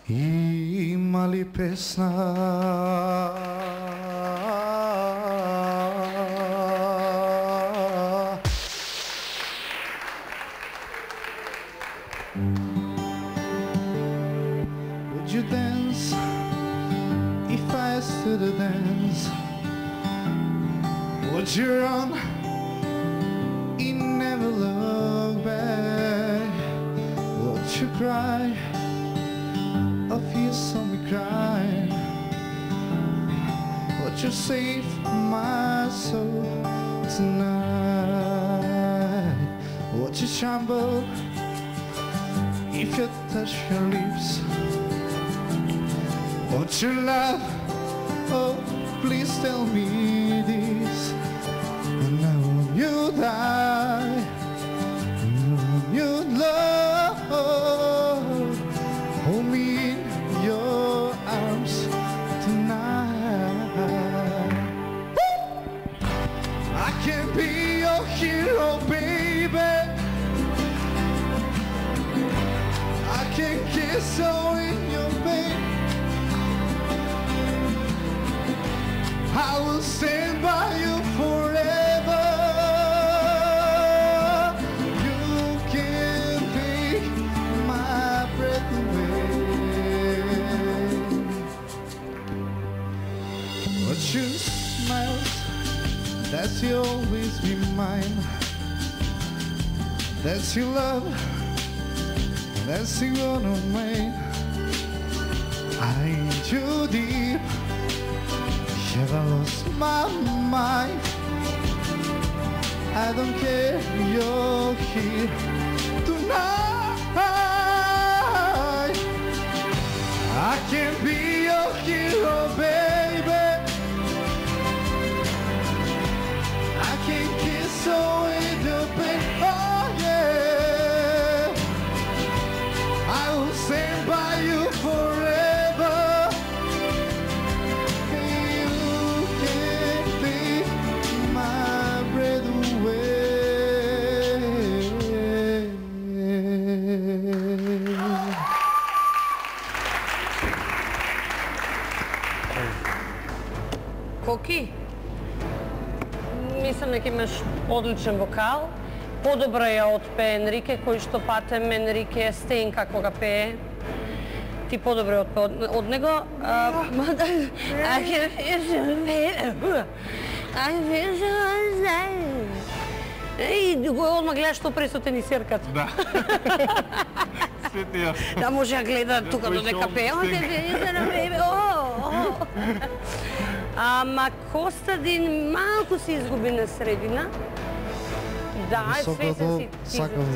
Има ли песна Would you dance if I asked you to dance? Would you run and never look back? Would you cry if you saw me crying? Would you save my soul tonight? Would you tremble if you touch your lips? Would you laugh? Oh, please tell me this. And now when you die, when you love, hold me in your arms tonight. Woo! I can be your hero, baby. I can kiss all in your pain. I will stand by you forever. You can take my breath away. But you smile, that you always be mine. That's your love, that's your own way. I ain't too deep. Have I lost my mind? I don't care, you're here tonight. I can be your hero, baby. I can kiss away the pain, oh yeah. I will stand by you forever. Коки, мислам дека имаш одличен вокал. Подобро ја отпее Енрике, кој што патем Енрике Стейн како га пее. Ти подобро отпее од него. И го одма гледаш што пресо тенисерката. Да. Свети ја. Да може ја гледа тука додека пее. Ама Костадин малку се изгуби на средина. Да, свесен си. Сакам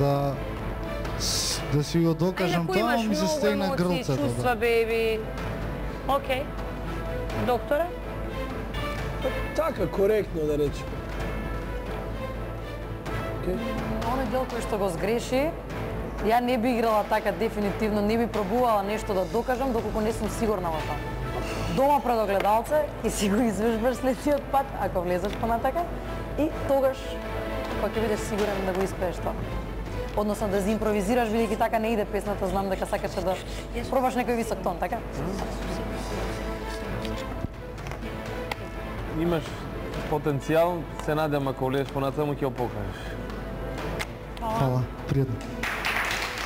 да си го докажам тоа, ми се стегна грлцето. Чувства, беби. Окей. Доктора? Така, коректно да речем. Оној дел кој што го сгреши, ја не би играла така дефинитивно, не би пробувала нешто да докажам, доколку не сум сигурна во тоа. Дома пред огледалце и си го извежбаш следниот пат, ако влезеш понатака, и тогаш кога ќе бидеш сигурен да го испееш тоа. Односно да заимпровизираш, бидејќи така не иде песната, знам дека сакаше да пробаш некој висок тон, така? Имаш потенцијал, се надевам ако влезеш понатаму ќе го покажеш. Фала, пријатно.